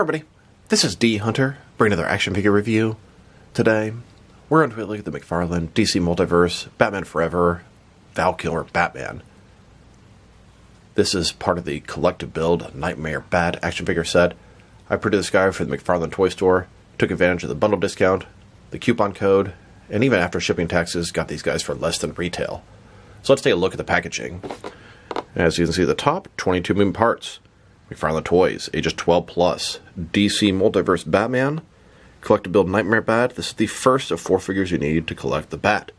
everybody, this is D Hunter, bringing another action figure review. Today, we're going to look at the McFarlane DC Multiverse, Batman Forever, Val Kilmer Batman. This is part of the collective build Nightmare Bat action figure set. I produced this guy for the McFarlane toy store, took advantage of the bundle discount, the coupon code, and even after shipping taxes, got these guys for less than retail. So let's take a look at the packaging. As you can see at the top, 22 moving parts. McFarlane Toys, ages 12 plus. DC Multiverse Batman. Collective build Nightmare Bat. This is the first of 4 figures you need to collect the Bat.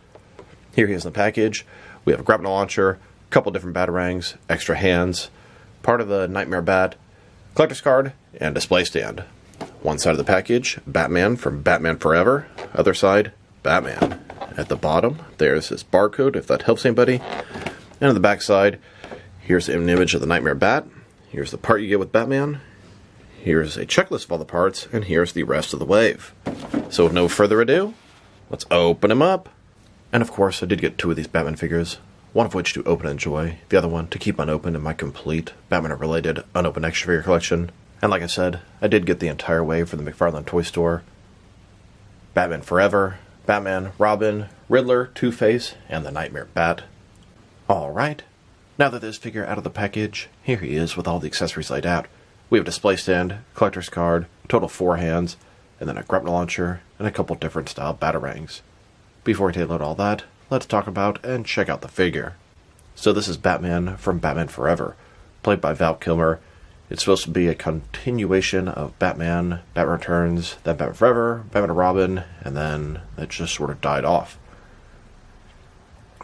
Here he is in the package. We have a grapnel launcher, a couple different batarangs, extra hands, part of the Nightmare Bat, collector's card, and display stand. One side of the package, Batman from Batman Forever. Other side, Batman. At the bottom, there's this barcode, if that helps anybody. And on the back side, here's an image of the Nightmare Bat. Here's the part you get with Batman. Here's a checklist of all the parts, and here's the rest of the wave. So with no further ado, let's open him up. And of course, I did get 2 of these Batman figures, one of which to open and enjoy, the other one to keep unopened in my complete Batman-related unopened action figure collection. And like I said, I did get the entire wave from the McFarlane toy store. Batman Forever, Batman, Robin, Riddler, Two-Face, and the Nightmare Bat. Alright. Now that this figure out of the package, here he is with all the accessories laid out. We have a display stand, collector's card, a total of 4 hands, and then a grapnel launcher, and a couple different style batarangs. Before we take a look at all that, let's talk about and check out the figure. So this is Batman from Batman Forever, played by Val Kilmer. It's supposed to be a continuation of Batman, Batman Returns, then Batman Forever, Batman and Robin, and then it just sort of died off.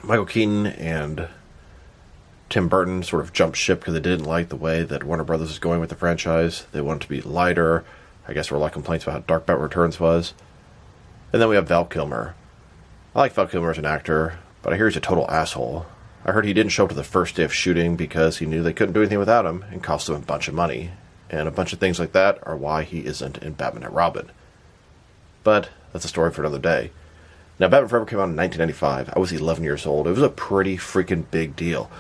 Michael Keaton and Tim Burton sort of jumped ship because they didn't like the way that Warner Brothers was going with the franchise. They wanted to be lighter. I guess there were a lot of complaints about how dark Batman Returns was. And then we have Val Kilmer. I like Val Kilmer as an actor, but I hear he's a total asshole. I heard he didn't show up to the first day of shooting because he knew they couldn't do anything without him and cost him a bunch of money. And a bunch of things like that are why he isn't in Batman and Robin. But that's a story for another day. Now, Batman Forever came out in 1995. I was 11 years old. It was a pretty freaking big deal.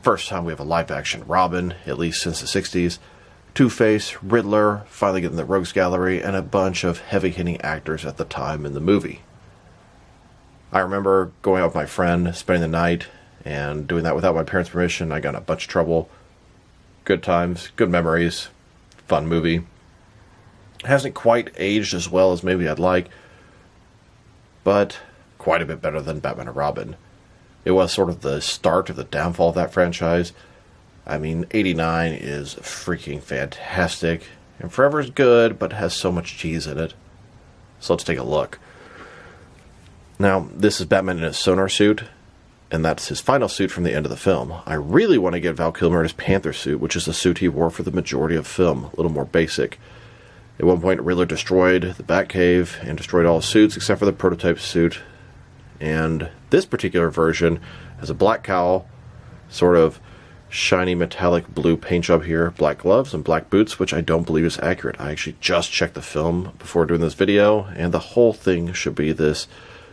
First time we have a live-action Robin, at least since the 60s. Two-Face, Riddler, finally getting the Rogues Gallery, and a bunch of heavy-hitting actors at the time in the movie. I remember going out with my friend, spending the night, and doing that without my parents' permission. I got in a bunch of trouble. Good times, good memories, fun movie. It hasn't quite aged as well as maybe I'd like, but quite a bit better than Batman and Robin. It was sort of the start of the downfall of that franchise. I mean, 89 is freaking fantastic. And Forever is good, but has so much cheese in it. So let's take a look. Now, this is Batman in his Sonar suit, and that's his final suit from the end of the film. I really want to get Val Kilmer in his Panther suit, which is the suit he wore for the majority of film, a little more basic. At one point, Riddler destroyed the Batcave and destroyed all his suits except for the prototype suit. And this particular version has a black cowl, sort of shiny metallic blue paint job here, black gloves, and black boots, which I don't believe is accurate. I actually just checked the film before doing this video, and the whole thing should be this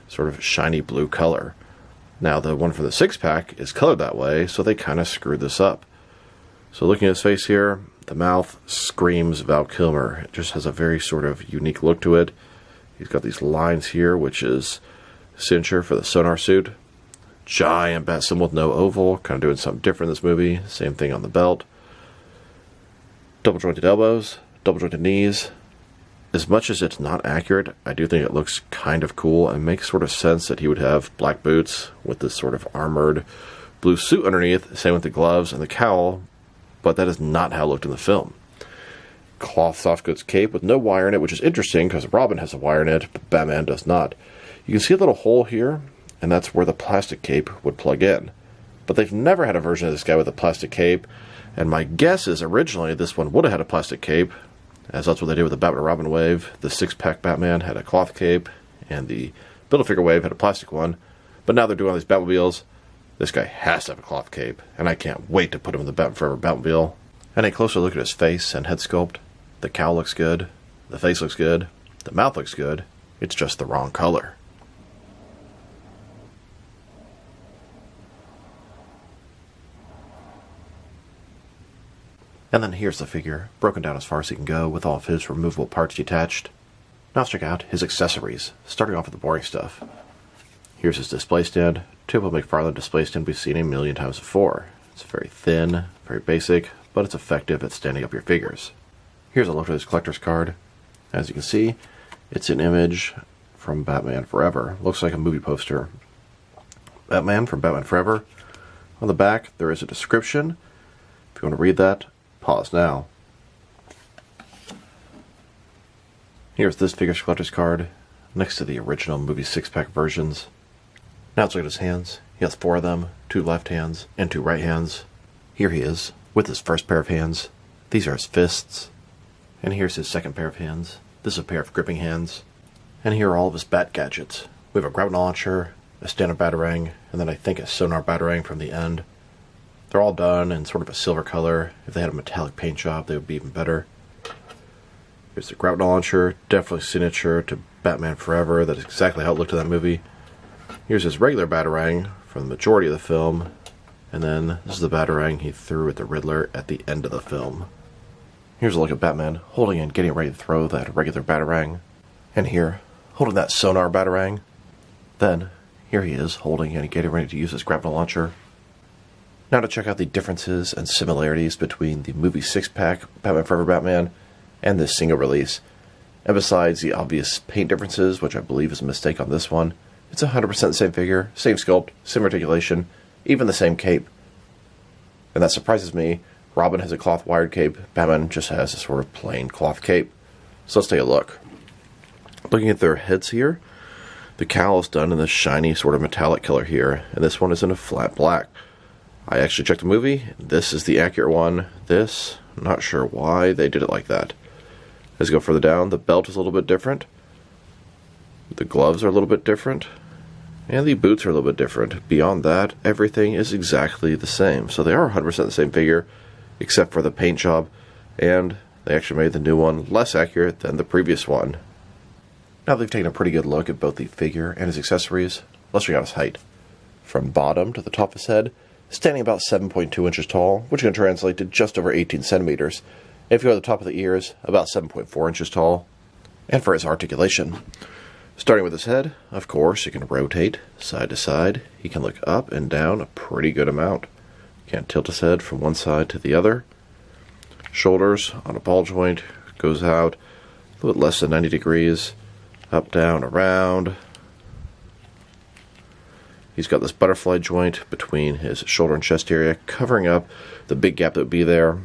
sort of shiny blue color. Now, the one from the 6-pack is colored that way, so they kind of screwed this up. So looking at his face here, the mouth screams Val Kilmer. It just has a very sort of unique look to it. He's got these lines here, which is cincher for the Sonar suit. Giant bat symbol with no oval, kind of doing something different in this movie. Same thing on the belt. Double jointed elbows, double jointed knees. As much as it's not accurate, I do think it looks kind of cool and makes sort of sense that he would have black boots with this sort of armored blue suit underneath. Same with the gloves and the cowl, but that is not how it looked in the film. Cloth soft goods cape with no wire in it, which is interesting because Robin has a wire in it, but Batman does not. You can see a little hole here, and that's where the plastic cape would plug in. But they've never had a version of this guy with a plastic cape, and my guess is originally this one would have had a plastic cape, as that's what they did with the Batman and Robin wave. The 6-pack Batman had a cloth cape, and the Build-A-Figure wave had a plastic one. But now they're doing all these Batmobiles. This guy has to have a cloth cape, and I can't wait to put him in the Batman Forever Batmobile. And a closer look at his face and head sculpt. The cowl looks good, the face looks good, the mouth looks good. It's just the wrong color. And then here's the figure, broken down as far as he can go, with all of his removable parts detached. Now let's check out his accessories, starting off with the boring stuff. Here's his display stand, typical McFarlane display stand we've seen a million times before. It's very thin, very basic, but it's effective at standing up your figures. Here's a look at his collector's card. As you can see, it's an image from Batman Forever. Looks like a movie poster. Batman from Batman Forever. On the back, there is a description. If you want to read that, pause now. Here's this figure's collector's card, next to the original movie 6-pack versions. Now let's look at his hands. He has 4 of them, 2 left hands and 2 right hands. Here he is, with his first pair of hands. These are his fists. And here's his second pair of hands. This is a pair of gripping hands. And here are all of his bat gadgets. We have a grapnel launcher, a standard batarang, and then I think a Sonar batarang from the end. They're all done in sort of a silver color. If they had a metallic paint job, they would be even better. Here's the grapnel launcher, definitely signature to Batman Forever. That is exactly how it looked in that movie. Here's his regular batarang from the majority of the film. And then this is the batarang he threw at the Riddler at the end of the film. Here's a look at Batman holding and getting ready to throw that regular batarang. And here, holding that Sonar batarang. Then, here he is holding and getting ready to use his grapnel launcher. Now to check out the differences and similarities between the movie 6-pack Batman Forever Batman and this single release. And besides the obvious paint differences, which I believe is a mistake on this one, it's 100% the same figure, same sculpt, same articulation, even the same cape. And that surprises me. Robin has a cloth wired cape, Batman just has a sort of plain cloth cape. So let's take a look. Looking at their heads here, the cowl is done in this shiny sort of metallic color here, and this one is in a flat black. I actually checked the movie, this is the accurate one. This, I'm not sure why they did it like that. As you go further down, the belt is a little bit different. The gloves are a little bit different. And the boots are a little bit different. Beyond that, everything is exactly the same. So they are 100% the same figure, except for the paint job. And they actually made the new one less accurate than the previous one. Now they've taken a pretty good look at both the figure and his accessories. Let's check out his height. From bottom to the top of his head, standing about 7.2 inches tall, which can translate to just over 18 centimeters. If you go to the top of the ears, about 7.4 inches tall. And for his articulation, starting with his head, of course, he can rotate side to side. He can look up and down a pretty good amount. He can tilt his head from one side to the other. Shoulders on a ball joint, goes out a little bit less than 90 degrees. Up, down, around. He's got this butterfly joint between his shoulder and chest area, covering up the big gap that would be there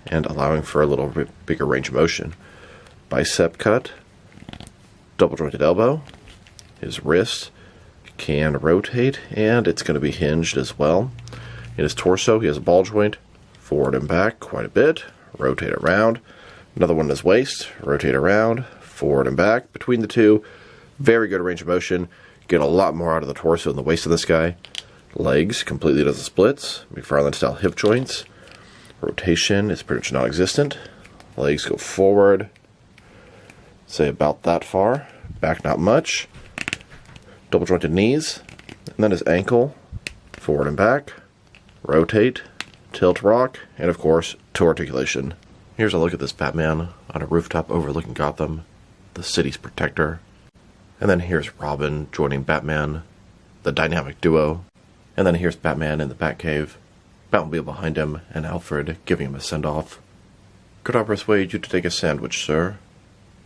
and allowing for a little bit bigger range of motion. Bicep cut, double jointed elbow. His wrist can rotate, and it's going to be hinged as well. In his torso, he has a ball joint, forward and back quite a bit, rotate around. Another one in his waist, rotate around, forward and back. Between the two, very good range of motion. Get a lot more out of the torso and the waist of this guy. Legs completely does the splits. McFarlane style hip joints. Rotation is pretty much non-existent. Legs go forward, say about that far. Back not much. Double jointed knees. And then his ankle, forward and back. Rotate, tilt, rock, and of course, toe articulation. Here's a look at this Batman on a rooftop overlooking Gotham, the city's protector. And then here's Robin joining Batman, the dynamic duo. And then here's Batman in the Batcave, Batmobile behind him, and Alfred giving him a send-off. Could I persuade you to take a sandwich, sir?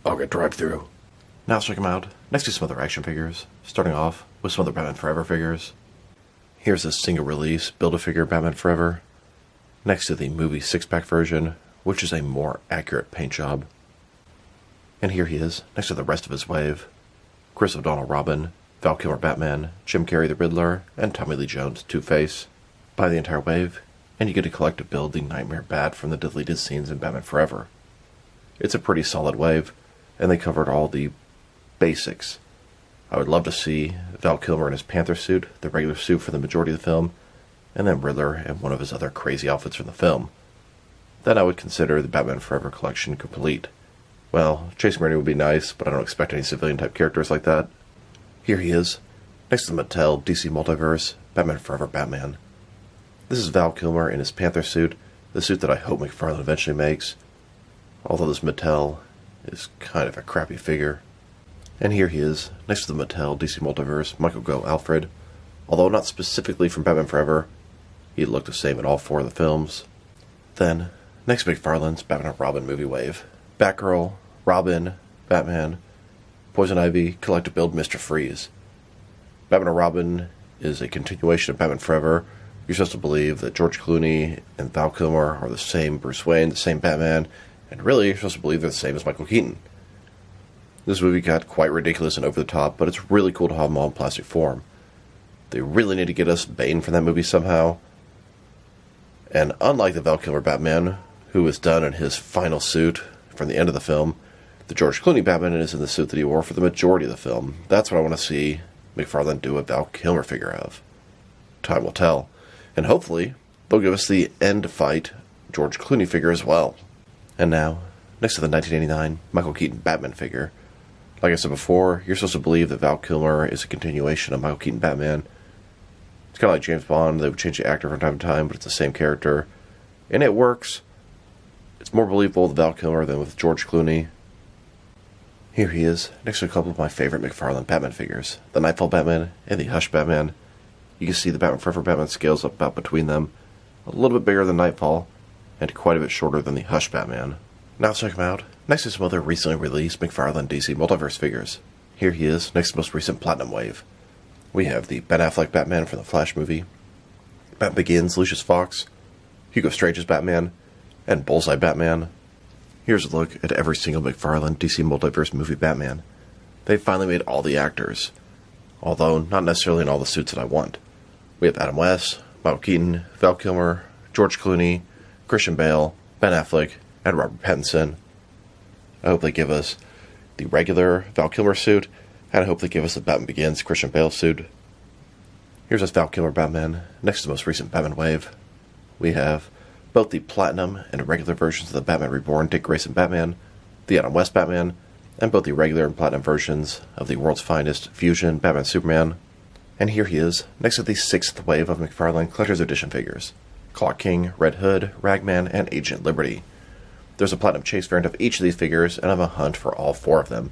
I'll get drive-through. Now let's check him out, next to some other action figures, starting off with some other Batman Forever figures. Here's a single-release Build-A-Figure Batman Forever, next to the movie 6-pack version, which is a more accurate paint job. And here he is, next to the rest of his wave. Chris O'Donnell Robin, Val Kilmer Batman, Jim Carrey the Riddler, and Tommy Lee Jones Two-Face. Buy the entire wave, and you get to collect to build the Nightmare Bat from the deleted scenes in Batman Forever. It's a pretty solid wave, and they covered all the basics. I would love to see Val Kilmer in his Panther suit, the regular suit for the majority of the film, and then Riddler in one of his other crazy outfits from the film. Then I would consider the Batman Forever collection complete. Well, Chase Marine would be nice, but I don't expect any civilian-type characters like that. Here he is, next to the Mattel DC Multiverse, Batman Forever Batman. This is Val Kilmer in his Panther suit, The suit that I hope McFarlane eventually makes, although this Mattel is kind of a crappy figure. And here he is, next to the Mattel DC Multiverse Michael Go Alfred. Although not specifically from Batman Forever, he looked the same in all 4 of the films. Then, next to McFarlane's Batman and Robin movie wave. Batgirl, Robin, Batman, Poison Ivy, Collective Build, Mr. Freeze. Batman and Robin is a continuation of Batman Forever. You're supposed to believe that George Clooney and Val Kilmer are the same Bruce Wayne, the same Batman, and really you're supposed to believe they're the same as Michael Keaton. This movie got quite ridiculous and over the top, but it's really cool to have them all in plastic form. They really need to get us Bane from that movie somehow. And unlike the Val Kilmer Batman, who was done in his final suit from the end of the film, the George Clooney Batman is in the suit that he wore for the majority of the film. That's what I want to see McFarlane do a Val Kilmer figure of. Time will tell. And hopefully, they'll give us the end fight George Clooney figure as well. And now, next to the 1989 Michael Keaton Batman figure. Like I said before, you're supposed to believe that Val Kilmer is a continuation of Michael Keaton Batman. It's kind of like James Bond. They would change the actor from time to time, but it's the same character. And it works. It's more believable with Val Kilmer than with George Clooney. Here he is, next to a couple of my favorite McFarlane Batman figures. The Nightfall Batman and the Hush Batman. You can see the Batman Forever Batman scales up about between them. A little bit bigger than Nightfall, and quite a bit shorter than the Hush Batman. Now let's check him out. Next to some other recently released McFarlane DC Multiverse figures. Here he is, next to the most recent Platinum Wave. We have the Ben Affleck Batman from the Flash movie, Batman Begins, Lucius Fox, Hugo Strange's Batman, and Bullseye Batman. Here's a look at every single McFarlane DC Multiverse movie Batman. They finally made all the actors, although not necessarily in all the suits that I want. We have Adam West, Michael Keaton, Val Kilmer, George Clooney, Christian Bale, Ben Affleck, and Robert Pattinson. I hope they give us the regular Val Kilmer suit, and I hope they give us the Batman Begins Christian Bale suit. Here's this Val Kilmer Batman, next to the most recent Batman Wave. We have both the Platinum and regular versions of the Batman Reborn Dick Grayson Batman, the Adam West Batman, and both the regular and Platinum versions of the world's finest Fusion Batman Superman. And here he is, next to the 6th wave of McFarlane Collector's Edition figures. Clock King, Red Hood, Ragman, and Agent Liberty. There's a Platinum Chase variant of each of these figures, and I have a hunt for all 4 of them.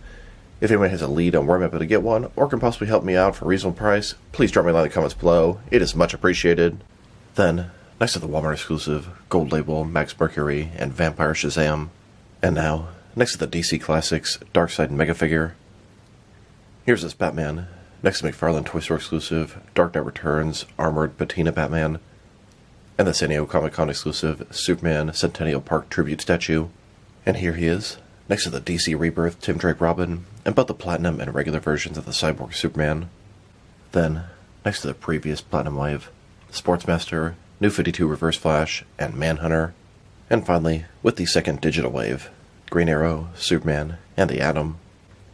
If anyone has a lead on where I'm able to get one, or can possibly help me out for a reasonable price, please drop me a line in the comments below. It is much appreciated. Then, next to the Walmart exclusive Gold Label, Max Mercury, and Vampire Shazam. And now, next to the DC Classics Darkseid Mega figure. Here's this Batman, next to McFarlane Toy Store exclusive Dark Knight Returns Armored Patina Batman, and the San Diego Comic-Con exclusive Superman Centennial Park Tribute Statue. And here he is, next to the DC Rebirth Tim Drake Robin, and both the Platinum and regular versions of the Cyborg Superman. Then, next to the previous Platinum Wave, Sportsmaster, New 52 Reverse Flash, and Manhunter. And finally, with the second digital wave, Green Arrow, Superman, and the Atom.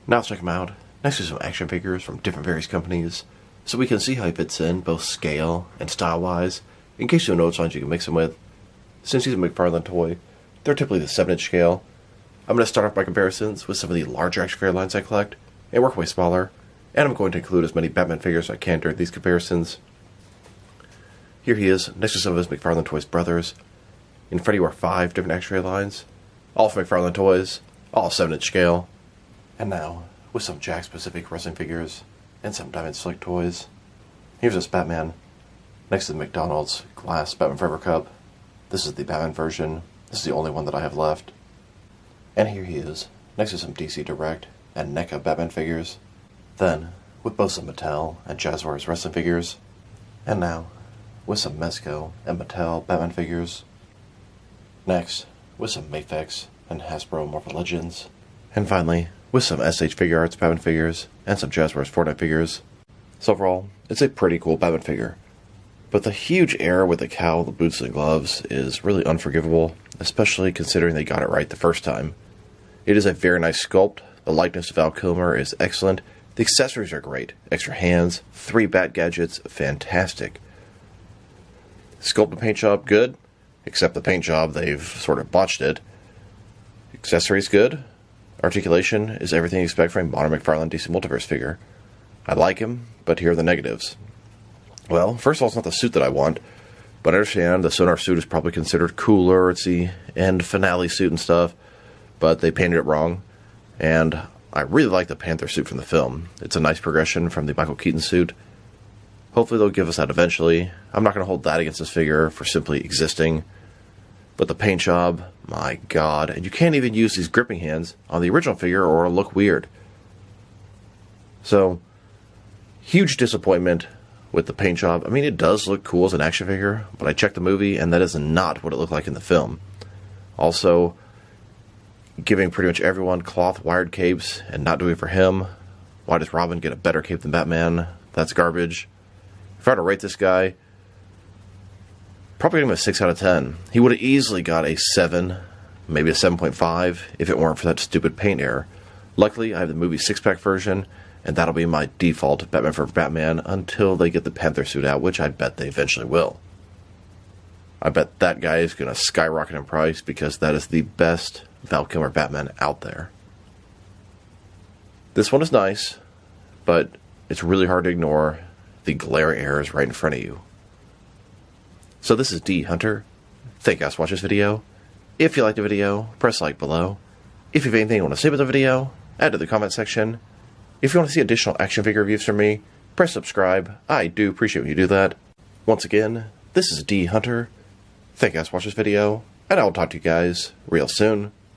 Now let's check him out, next to some action figures from different various companies, so we can see how he fits in, both scale and style-wise, in case you don't know which lines you can mix him with. Since he's a McFarlane toy, they're typically the 7-inch scale. I'm going to start off my comparisons with some of the larger action figure lines I collect, and work way smaller, and I'm going to include as many Batman figures as I can during these comparisons. Here he is, next to some of his McFarlane Toys brothers. In front of you are 5 different action figure lines, all from McFarlane Toys, all 7-inch scale. And now, with some Jack-specific wrestling figures, and some Diamond Slick toys. Here's this Batman, next to the McDonald's Glass Batman Forever Cup. This is the Batman version. This is the only one that I have left. And here he is, next to some DC Direct and NECA Batman figures. Then, with both some Mattel and Jazzwares wrestling figures. And now, with some Mezco and Mattel Batman figures. Next, with some Mafex and Hasbro Marvel Legends. And finally, with some SH Figure Arts Batman figures and some Jazzwares Fortnite figures. So overall, it's a pretty cool Batman figure. But the huge error with the cowl, the boots, and gloves is really unforgivable, especially considering they got it right the first time. It is a very nice sculpt, the likeness of Val Kilmer is excellent, the accessories are great, extra hands, 3 bat gadgets, fantastic. Sculpt and paint job, good, except the paint job, they've sort of botched it. Accessories, good. Articulation is everything you expect from a modern McFarlane DC Multiverse figure. I like him, but here are the negatives. Well, first of all, it's not the suit that I want. But I understand the Sonar suit is probably considered cooler. It's the end finale suit and stuff. But they painted it wrong. And I really like the Panther suit from the film. It's a nice progression from the Michael Keaton suit. Hopefully they'll give us that eventually. I'm not going to hold that against this figure for simply existing. But the paint job, my god. And you can't even use these gripping hands on the original figure or it'll look weird. So, huge disappointment with the paint job. I mean, it does look cool as an action figure, but I checked the movie and that is not what it looked like in the film. Also, giving pretty much everyone cloth wired capes and not doing it for him. Why does Robin get a better cape than Batman? That's garbage. If I were to rate this guy, probably give him a 6 out of 10. He would have easily got a 7, maybe a 7.5 if it weren't for that stupid paint error. Luckily, I have the movie 6-pack version, and that'll be my default Batman for Batman until they get the Panther suit out, which I bet they eventually will. I bet that guy is going to skyrocket in price because that is the best Val Kilmer Batman out there. This one is nice, but it's really hard to ignore the glaring errors right in front of you. So this is D Hunter. Thank you guys for watching this video. If you liked the video, press like below. If you have anything you want to say about the video, add to the comment section. If you want to see additional action figure reviews from me, press subscribe. I do appreciate when you do that. Once again, this is D Hunter. Thank you guys for watching this video, and I will talk to you guys real soon.